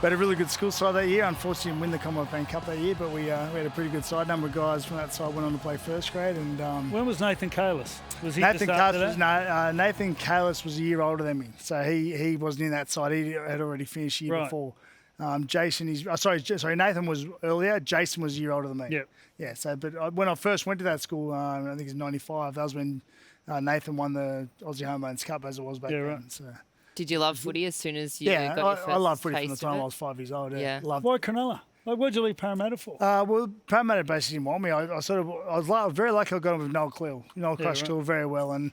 J: we had a really good school side that year. Unfortunately, didn't win the Commonwealth Bank Cup that year, but we had a pretty good side. A number of guys from that side went on to play first grade. And
A: when was Nathan Kalis? Was he
J: Nathan Kalis was a year older than me, so he wasn't in that side. He had already finished the year before. Nathan was earlier. Jason was a year older than me.
A: Yep.
J: Yeah. So, but when I first went to that school, I think it was '95. That was when Nathan won the Aussie Home Loans Cup, as it was back then. Right. So.
G: Did you love footy as soon as you got your first
J: I loved footy from the
G: taste
J: time
G: of
J: I
G: it?
J: was 5 years old. Yeah.
A: Why Cronulla? Like, what'd you leave Parramatta for?
J: Well, Parramatta basically didn't want me. I was very lucky I got on with Noel Cleal. Noel crushed Cleal very well. And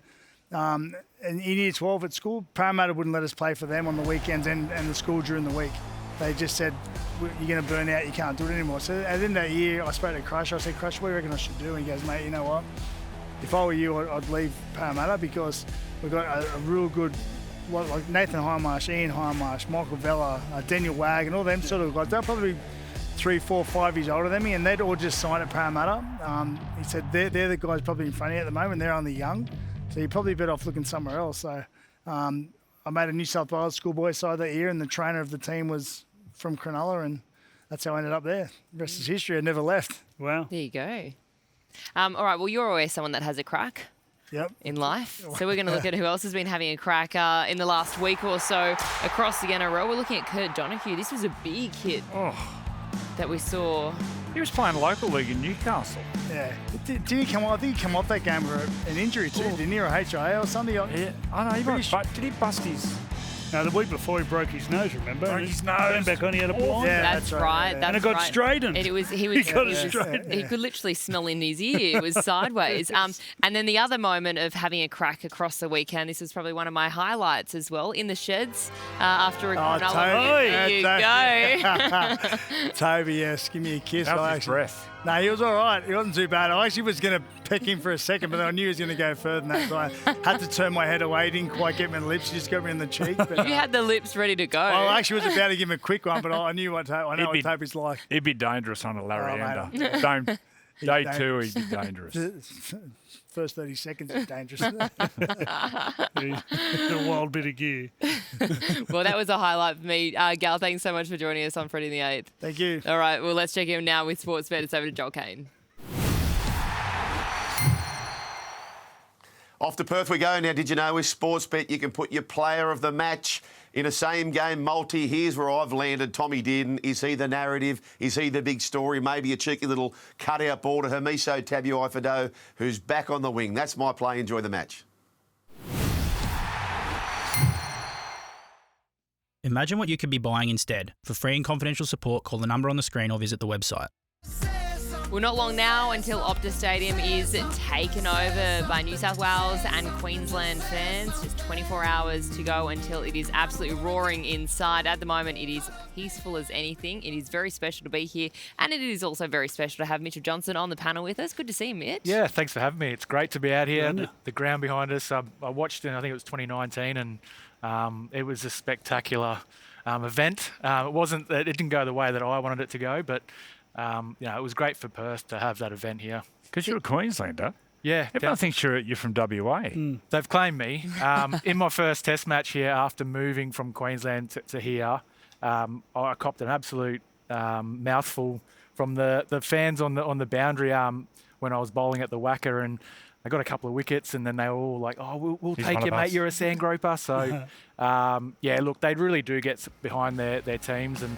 J: in year 12 at school, Parramatta wouldn't let us play for them on the weekends and the school during the week. They just said, you're going to burn out, you can't do it anymore. So at the end of that year, I spoke to Crush. I said, Crush, what do you reckon I should do? And he goes, mate, you know what? If I were you, I'd leave Parramatta because we've got a real good, like Nathan Highmarsh, Ian Highmarsh, Michael Vella, Daniel Wag, and all them sort of guys. They're probably 3, 4, 5 years older than me, and they'd all just signed at Parramatta. He said, they're the guys probably in front of you at the moment. They're only young, so you're probably better off looking somewhere else. So I made a New South Wales schoolboy side that year, and the trainer of the team was from Cronulla, and that's how I ended up there. The rest is history. I never left.
A: Wow.
G: There you go. All right, well, you're always someone that has a crack in life. So we're going to look at who else has been having a crack in the last week or so across the NRL. We're looking at Kurt Donahue. This was a big hit that we saw.
B: He was playing local league in Newcastle.
J: Yeah. Did he come off? I think he came off that game with an injury too, didn't he? Or a HIA or something?
B: Yeah. I know. Did he bust his...
A: No, the week before he broke his nose, remember?
B: Broke his nose.
A: Came back on, he had a blind.
J: Yeah,
G: that's right.
J: Yeah.
A: And it got straightened.
G: And
A: He got it straightened.
G: He could literally smell in his ear. It was sideways. And then the other moment of having a crack across the weekend, this is probably one of my highlights as well, in the sheds after a
J: Toby.
G: There you go.
J: Toby, yes. Give me a kiss.
B: That was his breath.
J: No, he was all right. He wasn't too bad. I actually was going to pick him for a second, but I knew he was going to go further than that, so I had to turn my head away. He didn't quite get me in the lips. He just got me in the cheek. But,
G: You had the lips ready to go.
J: I actually was about to give him a quick one, but I knew what I know what Toby's like.
B: He'd be dangerous on a Larry-ender. Day
J: dangerous.
B: 2, he'd be dangerous.
J: First 30 seconds is dangerous.
A: A wild bit of gear.
G: Well, that was a highlight for me. Gal, thanks so much for joining us on Freddy the 8th.
J: Thank you.
G: All right, well, let's check in now with Sportsbet. It's over to Joel Kane.
L: Off to Perth we go now. Did you know with Sportsbet you can put your player of the match in a same-game multi? Here's where I've landed. Tommy didn't. Is he the narrative? Is he the big story? Maybe a cheeky little cut-out ball to Hamiso Tabuai-Fidow, who's back on the wing. That's my play. Enjoy the match.
M: Imagine what you could be buying instead. For free and confidential support, call the number on the screen or visit the website.
G: Well, not long now until Optus Stadium is taken over by New South Wales and Queensland fans. Just 24 hours to go until it is absolutely roaring inside. At the moment, it is peaceful as anything. It is very special to be here, and it is also very special to have Mitch Johnson on the panel with us. Good to see you, Mitch.
E: Yeah, thanks for having me. It's great to be out here. The ground behind us, I watched it, I think it was 2019, and it was a spectacular event. It didn't go the way that I wanted it to go, but it was great for Perth to have that event here.
B: Because you're a Queenslander.
E: Yeah.
B: Everyone thinks you're from WA.
E: They've claimed me. In my first test match here, after moving from Queensland to here, I copped an absolute mouthful from the fans on the boundary when I was bowling at the Wacker, and I got a couple of wickets, and then they were all like, "Oh, we'll take you, mate. You're a sand groper." So, look, they really do get behind their teams, and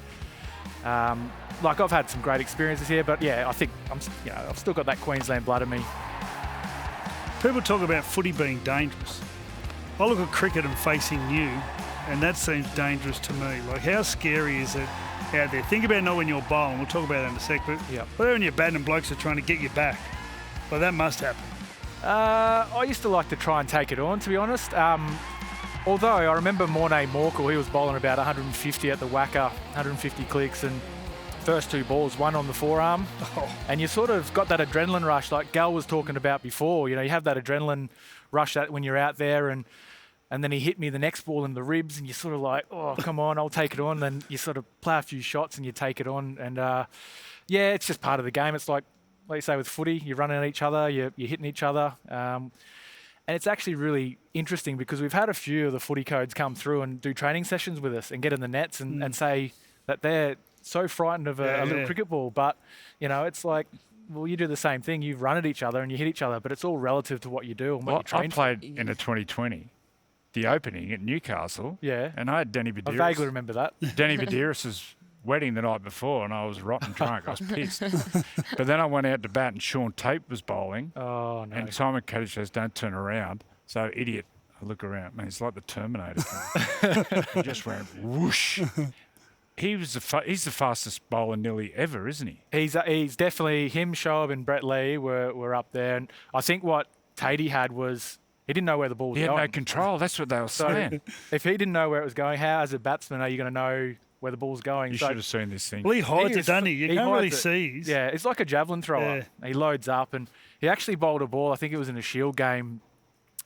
E: I've had some great experiences here, but I think I've still got that Queensland blood in me.
A: People talk about footy being dangerous. I look at cricket and facing you, and that seems dangerous to me. Like, how scary is it out there? Think about it not when you're bowling. We'll talk about that in a sec, but when you're batting and blokes are trying to get you back, well, that must happen.
E: I used to like to try and take it on, to be honest. Although I remember Mornay Morkel, he was bowling about 150 at the Wacker, 150 clicks, and first two balls, one on the forearm. And you sort of got that adrenaline rush like Gal was talking about before. You have that adrenaline rush that when you're out there, and then he hit me the next ball in the ribs, and you're sort of like, oh, come on, I'll take it on. Then you sort of play a few shots and you take it on. And it's just part of the game. It's like you say with footy, you're running at each other, you're hitting each other. And it's actually really interesting because we've had a few of the footy codes come through and do training sessions with us and get in the nets and say that they're so frightened of a little cricket ball. But, it's like, well, you do the same thing. You run at each other and you hit each other, but it's all relative to what you do and what you train
B: I played in a 2020, the opening at Newcastle.
E: Yeah.
B: And I had Denny Badiris.
E: I vaguely remember that.
B: Denny Badiris' wedding the night before, and I was rotten drunk. I was pissed. But then I went out to bat, and Sean Tate was bowling.
E: Oh, no.
B: And Simon Cottage says, don't turn around. So, idiot, I look around. Man, it's like the Terminator. He just went whoosh. He's the fastest bowler nearly ever, isn't he?
E: He's definitely, him, Shoaib and Brett Lee were up there. And I think what Tatey had was, he didn't know where the ball was going.
B: He had no control. That's what they were saying.
E: If he didn't know where it was going, how, as a batsman, are you going to know where the ball's going?
B: You should have seen this thing.
A: Well, he hides it, doesn't he? You can't really see.
E: Yeah, it's like a javelin thrower. Yeah. He loads up, and he actually bowled a ball, I think it was in a Shield game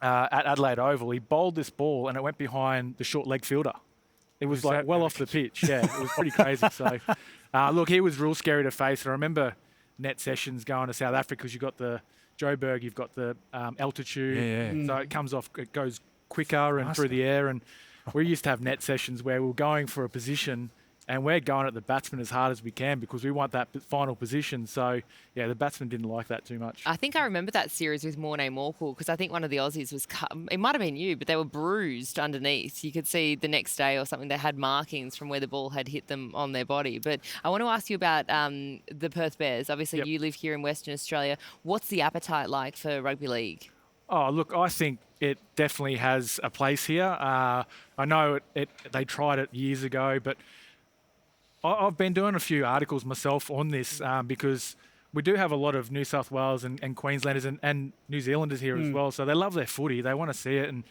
E: at Adelaide Oval. He bowled this ball, and it went behind the short leg fielder. It was like well off the pitch. Yeah, it was pretty crazy. So, look, he was real scary to face. I remember net sessions going to South Africa because you've got the Joburg, you've got the altitude. So it comes off, it goes quicker and through the air. And we used to have net sessions where we were going for a position and we're going at the batsman as hard as we can because we want that final position. So, the batsman didn't like that too much.
G: I think I remember that series with Mornay Morkel because I think one of the Aussies was cut. It might have been you, but they were bruised underneath. You could see the next day or something they had markings from where the ball had hit them on their body. But I want to ask you about the Perth Bears. Obviously, you live here in Western Australia. What's the appetite like for rugby league?
E: Oh, look, I think it definitely has a place here. I know they tried it years ago, but I've been doing a few articles myself on this because we do have a lot of New South Wales and Queenslanders and New Zealanders here as well. So they love their footy. They want to see it. And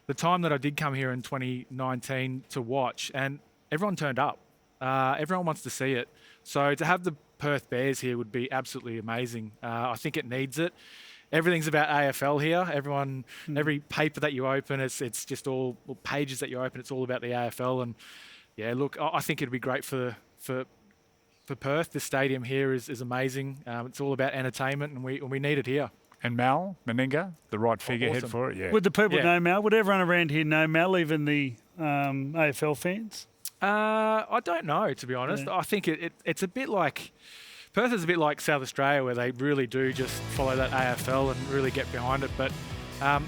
E: the time that I did come here in 2019 to watch, and everyone turned up. Everyone wants to see it. So to have the Perth Bears here would be absolutely amazing. I think it needs it. Everything's about AFL here. Every paper that you open, it's just all pages that you open. It's all about the AFL. And yeah, look, I think it'd be great for Perth. The stadium here is amazing. It's all about entertainment, and we need it here.
B: And Mal Meninga, the right figurehead
E: awesome.
B: for it. Yeah.
A: Would the people know Mal? Would everyone around here know Mal, even the AFL fans?
E: I don't know, to be honest.
A: Yeah.
E: I think it's a bit like Perth is a bit like South Australia, where they really do just follow that AFL and really get behind it. But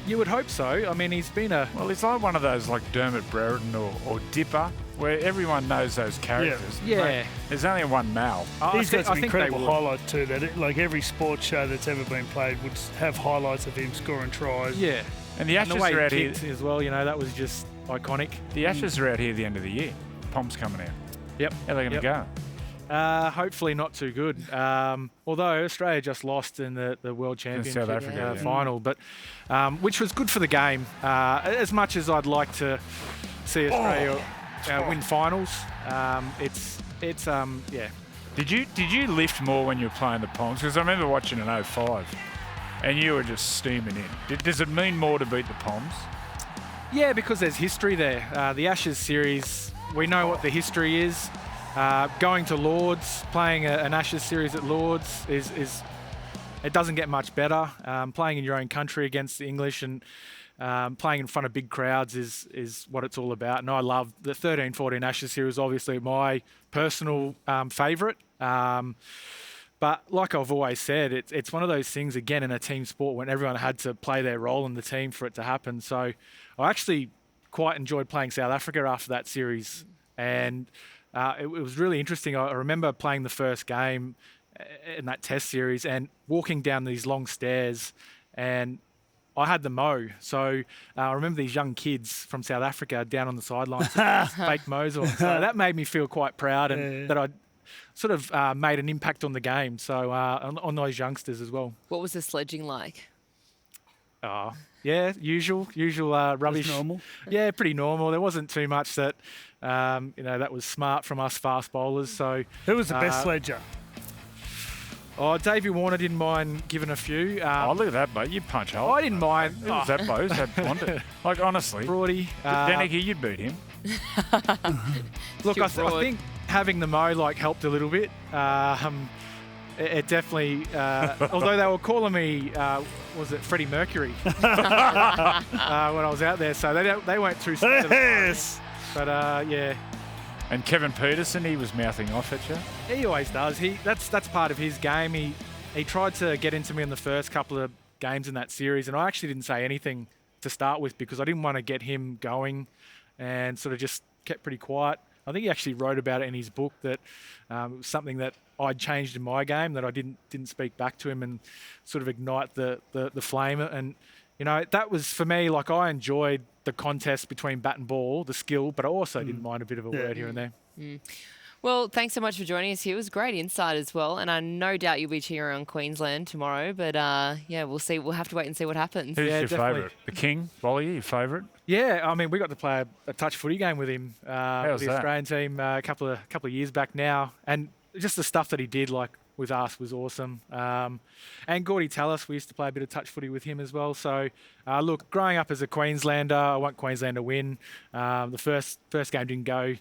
E: you would hope so. I mean, he's been a...
B: Well, it's like one of those like Dermot Brereton or Dipper, where everyone knows those characters.
E: Yeah.
B: Mate, there's only one Mal.
A: He's got some incredible highlights too. Like every sports show that's ever been played would have highlights of him scoring tries.
E: Yeah.
B: And the Ashes
E: the way
B: are out
E: he
B: here
E: kicked as well, that was just iconic.
B: The Ashes are out here at the end of the year. Pom's coming out.
E: Yep.
B: How are they going to go?
E: Hopefully not too good. Although Australia just lost in the World Championship
B: South Africa,
E: final, but which was good for the game. As much as I'd like to see Australia win finals, it's yeah.
B: Did you lift more when you were playing the Poms? Because I remember watching in 05, and you were just steaming in. Does it mean more to beat the Poms?
E: Yeah, because there's history there. The Ashes series, we know what the history is. Going to Lords, playing an Ashes series at Lords is it doesn't get much better. Playing in your own country against the English and playing in front of big crowds is what it's all about. And I love the 13-14 Ashes series, obviously my personal favourite. But like I've always said, it's one of those things, again, in a team sport when everyone had to play their role in the team for it to happen. So I actually quite enjoyed playing South Africa after that series. And it was really interesting. I remember playing the first game in that test series and walking down these long stairs, and I had the mo. So I remember these young kids from South Africa down on the sidelines fake mo's on. So that made me feel quite proud and that I'd sort of made an impact on the game. So on those youngsters as well.
G: What was the sledging like?
E: Yeah, usual rubbish.
A: Just normal?
E: Yeah, pretty normal. There wasn't too much that, that was smart from us fast bowlers. So
A: who was the best sledger?
E: Davey Warner didn't mind giving a few.
B: Look at that, mate. You punch hole.
E: I didn't mind.
B: Who was that bloke? Who's that blonde? Like, honestly.
E: Brody.
B: Denicky, you'd beat him.
E: Look, I think having the mo helped a little bit. It definitely, although they were calling me, was it Freddie Mercury when I was out there, so they weren't too scared.
A: Yes.
E: But yeah.
B: And Kevin Peterson, he was mouthing off at you.
E: He always does. That's part of his game. He tried to get into me in the first couple of games in that series, and I actually didn't say anything to start with because I didn't want to get him going, and sort of just kept pretty quiet. I think he actually wrote about it in his book that it was something that I'd changed in my game, that I didn't speak back to him and sort of ignite the flame. And that was for me, I enjoyed the contest between bat and ball, the skill, but I also didn't mind a bit of a word here and there.
G: Well, thanks so much for joining us here. It was great insight as well, and I no doubt you'll be cheering on Queensland tomorrow. But we'll see. We'll have to wait and see what happens.
B: Who's your favourite? The King, Wally, your favourite?
E: Yeah, I mean, we got to play a touch footy game with him, with the Australian team a couple of years back now, and just the stuff that he did, with us, was awesome. And Gordy Tallis, we used to play a bit of touch footy with him as well. So, look, growing up as a Queenslander, I want Queensland to win. The first game didn't go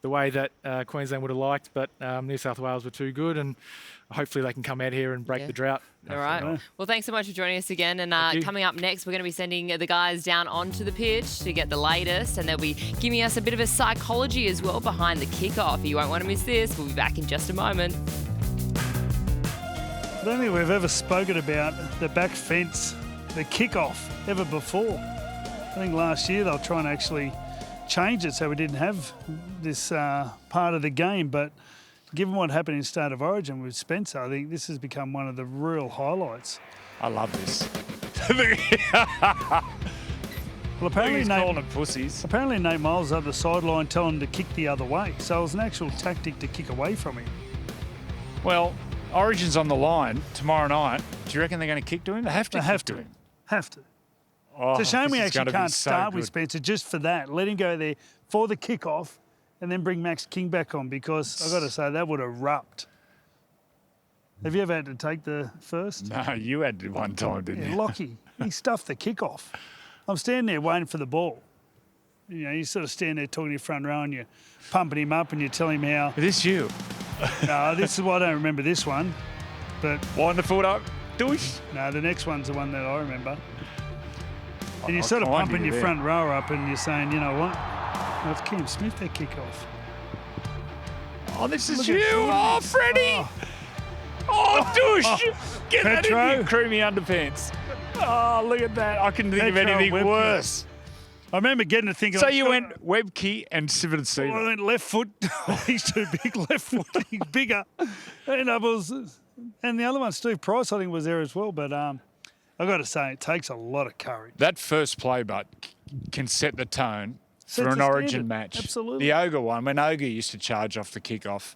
E: the way that Queensland would have liked, but New South Wales were too good, and hopefully they can come out here and break the drought.
G: All right. Well, thanks so much for joining us again. And coming up next, we're going to be sending the guys down onto the pitch to get the latest, and they'll be giving us a bit of a psychology as well behind the kickoff. You won't want to miss this. We'll be back in just a moment.
A: I don't think we've ever spoken about the back fence, the kickoff, ever before. I think last year they were trying to actually change it so we didn't have this part of the game, but given what happened in State of Origin with Spencer, I think this has become one of the real highlights.
B: I love this.
A: Well, apparently
B: pussies.
A: Apparently Nate Miles up the sideline telling him to kick the other way, so it was an actual tactic to kick away from him.
B: Well, Origin's on the line tomorrow night. Do you reckon they're going to kick to him? They have to.
A: Have to.
B: Oh,
A: it's a shame we actually can't
B: so
A: start
B: good
A: with Spencer just for that. Let him go there for the kickoff and then bring Max King back on, because I've got to say that would erupt. Have you ever had to take the first?
B: No, you had to one time, didn't you?
A: Lockie, he stuffed the kickoff. I'm standing there waiting for the ball. You know, you sort of stand there talking to your front row and you're pumping him up and you tell him how.
B: Is this you?
A: No, this is why I don't remember this one. But
B: wind the foot up, douche.
A: No, the next one's the one that I remember. And you're sort of pumping your front row up and you're saying, you know what? That's Cam Smith, that kickoff.
B: Oh, this is you. Oh, Freddy. Oh, douche. Get that in your creamy underpants. Oh, look at that. I couldn't think of anything worse.
A: I remember getting to thinking.
B: So you went Webke and Civet Seaver.
A: I went left foot. He's too big. Left foot. He's bigger. And the other one, Steve Price, I think was there as well. But I've got to say, it takes a lot of courage.
B: That first play, but can set the tone for an Origin match.
A: Absolutely.
B: The Ogre one, when Ogre used to charge off the kickoff,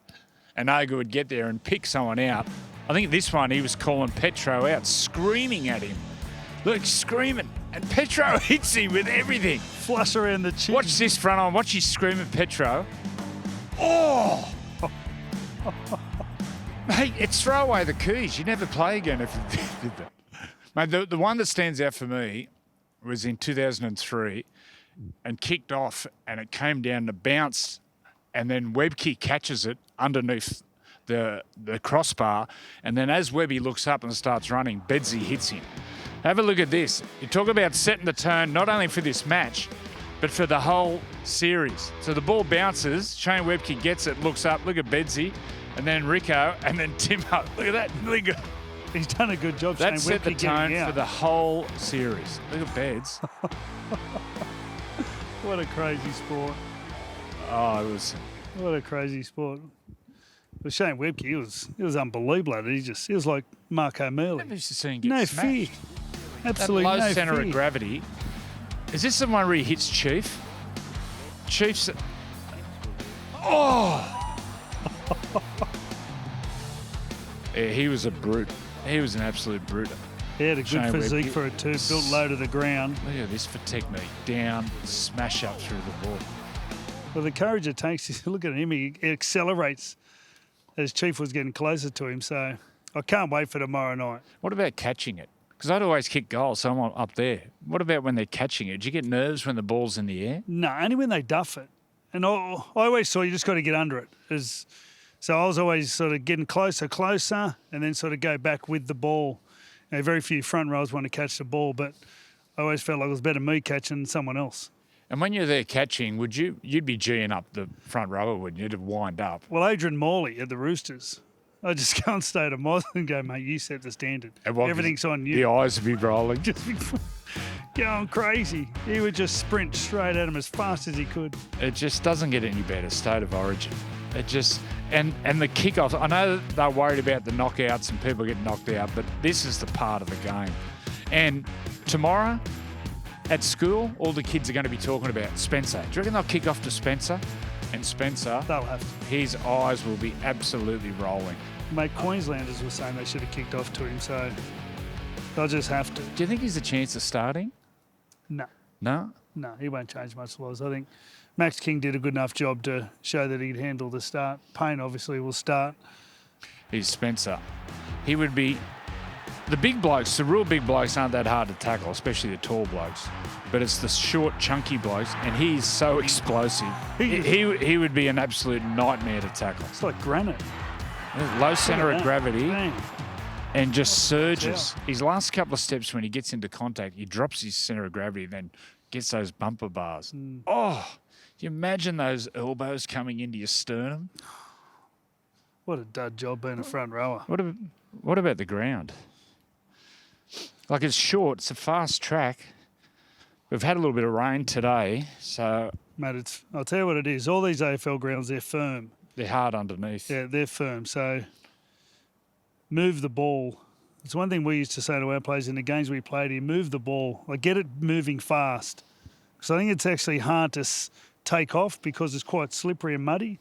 B: and Ogre would get there and pick someone out. I think this one he was calling Petro out, screaming at him. Look, screaming. And Petro hits him with everything.
A: Flush around the chin.
B: Watch this front on. Watch you scream at Petro. Oh! Mate, it's throw away the keys. You never play again if you did that. Mate, the one that stands out for me was in 2003 and kicked off and it came down to bounce and then Webke catches it underneath the crossbar and then as Webby looks up and starts running, Bedsy hits him. Have a look at this. You talk about setting the tone not only for this match, but for the whole series. So the ball bounces, Shane Webke gets it, looks up, look at Bedsy, and then Rico, and then Timo. Look at that. Look at,
A: he's done a good job.
B: That
A: Shane
B: set the
A: Webke
B: tone for the whole series. Look at Beds.
A: What a crazy sport.
B: Oh, it was.
A: What a crazy sport. But Shane Webke, he was unbelievable. He was like Mark O'Meara.
B: Never used to see him get
A: no
B: smashed.
A: fear. Absolutely
B: that low
A: no
B: centre
A: fear.
B: of gravity. Is this the one where he hits Chief? Chief's. Oh! Yeah, he was a brute. He was an absolute brute.
A: He had a good
B: Shane
A: physique
B: Webke.
A: for it too, built low to the ground.
B: Look at this for technique. Down, smash up through the ball.
A: Well, the courage it takes, look at him, he accelerates as Chief was getting closer to him. So I can't wait for tomorrow night.
B: What about catching it? Because I'd always kick goals, so I'm up there. What about when they're catching it? Do you get nerves when the ball's in the air?
A: No, only when they duff it. And I always saw you just got to get under it. So I was always sort of getting closer, and then sort of go back with the ball. You know, very few front rows want to catch the ball, but I always felt like it was better me catching than someone else.
B: And when you're there catching, you'd be G'ing up the front rower, wouldn't you, to wind up?
A: Well, Adrian Morley at the Roosters, I just go and stay at Moz and go, mate, you set the standard. Everything's on you.
B: The eyes would be rolling.
A: Just be going crazy. He would just sprint straight at him as fast as he could.
B: It just doesn't get any better, State of Origin. It just, and the kickoff, I know they're worried about the knockouts and people getting knocked out, but this is the part of the game. And tomorrow at school, all the kids are going to be talking about Spencer. Do you reckon they'll kick off to Spencer? And Spencer,
A: they'll have to.
B: His eyes will be absolutely rolling.
A: Mate, Queenslanders were saying they should have kicked off to him, so they'll just have to.
B: Do you think he's a chance of starting?
A: No.
B: No?
A: No, he won't change much laws. I think Max King did a good enough job to show that he'd handle the start. Payne obviously will start.
B: He's Spencer. He would be... The big blokes, the real big blokes aren't that hard to tackle, especially the tall blokes. But it's the short, chunky blokes, and he's so explosive. He would be an absolute nightmare to tackle.
A: It's like granite.
B: Low centre of gravity.
A: Dang.
B: And just surges. His last couple of steps when he gets into contact, he drops his centre of gravity, then gets those bumper bars. Oh, do you imagine those elbows coming into your sternum?
A: What a dud job being a front rower.
B: What about the ground? Like, it's short, it's a fast track. We've had a little bit of rain today, so...
A: Mate, I'll tell you what it is. All these AFL grounds, they're firm.
B: They're hard underneath.
A: Yeah, they're firm. So move the ball. It's one thing we used to say to our players in the games we played here, move the ball. Like, get it moving fast. Because I think it's actually hard to take off because it's quite slippery and muddy.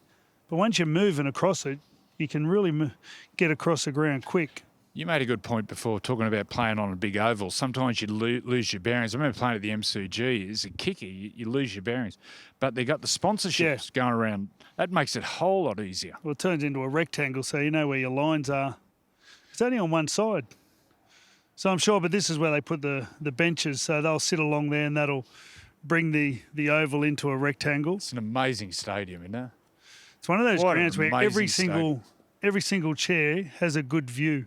A: But once you're moving across it, you can really get across the ground quick.
B: You made a good point before talking about playing on a big oval. Sometimes you lose your bearings. I remember playing at the MCG. As a kicker, you lose your bearings. But they got the sponsorships going around. That makes it a whole lot easier.
A: Well, it turns into a rectangle, so you know where your lines are. It's only on one side. So I'm sure, but this is where they put the benches, so they'll sit along there and that'll bring the oval into a rectangle.
B: It's an amazing stadium, isn't it?
A: It's one of those
B: What an
A: grounds where
B: amazing
A: every single chair has a good view.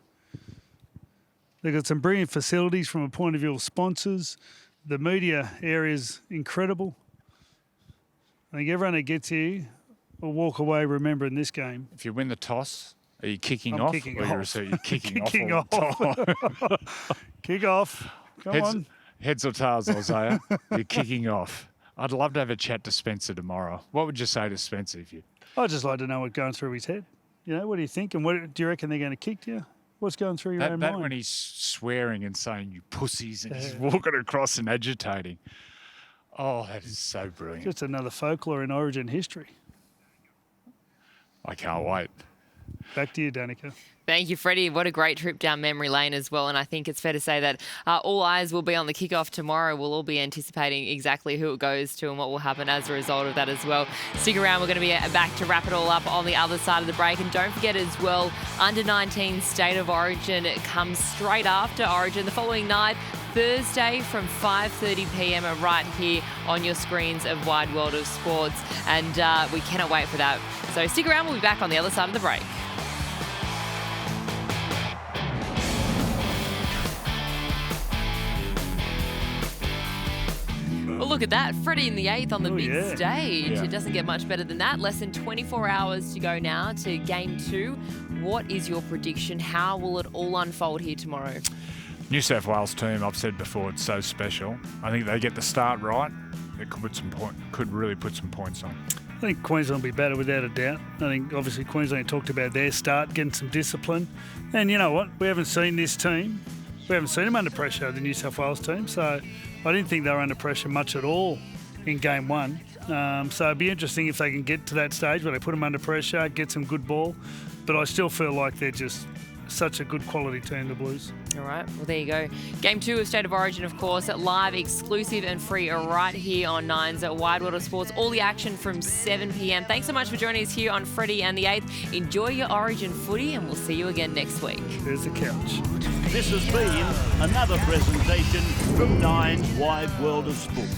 A: They've got some brilliant facilities from a point of view of sponsors. The media area is incredible. I think everyone that gets here will walk away remembering this game.
B: If you win the toss, are you kicking
A: I'm
B: off?
A: kicking
B: or
A: off.
B: You're kicking,
A: Kicking
B: off. all the time?
A: Kick off. Come on.
B: Heads or tails, Isaiah? You're kicking off. I'd love to have a chat to Spencer tomorrow. What would you say to Spencer if you?
A: I'd just like to know what's going through his head. You know, what do you think? And what do you reckon they're going to kick you? What's going through your own
B: That
A: mind?
B: when he's swearing and saying, you pussies, and he's walking across and agitating. Oh, that is so brilliant.
A: Just another folklore in Origin history.
B: I can't wait.
A: Back to you, Danica.
G: Thank you, Freddie. What a great trip down memory lane as well. And I think it's fair to say that all eyes will be on the kickoff tomorrow. We'll all be anticipating exactly who it goes to and what will happen as a result of that as well. Stick around. We're going to be back to wrap it all up on the other side of the break. And don't forget as well, Under-19 State of Origin comes straight after Origin the following night, Thursday from 5:30 p.m. right here on your screens of Wide World of Sports. And we cannot wait for that. So stick around. We'll be back on the other side of the break. Well, look at that. Freddie in the 8th on the big stage.
B: Yeah.
G: It doesn't get much better than that. Less than 24 hours to go now to Game 2. What is your prediction? How will it all unfold here tomorrow?
B: New South Wales team, I've said before, it's so special. I think they get the start right. It could really put some points on.
A: I think Queensland will be better without a doubt. I think obviously Queensland talked about their start, getting some discipline. And you know what? We haven't seen this team. We haven't seen them under pressure, the New South Wales team. So I didn't think they were under pressure much at all in Game 1. So it'd be interesting if they can get to that stage where they put them under pressure, get some good ball. But I still feel like they're just such a good quality team, the Blues.
G: All right, well, there you go. Game 2 of State of Origin, of course, live, exclusive and free right here on Nine's at Wide World of Sports. All the action from 7 p.m. Thanks so much for joining us here on Freddy and the 8th. Enjoy your Origin footy and we'll see you again next week.
A: There's the couch.
F: This has been another presentation from Nine's Wide World of Sports.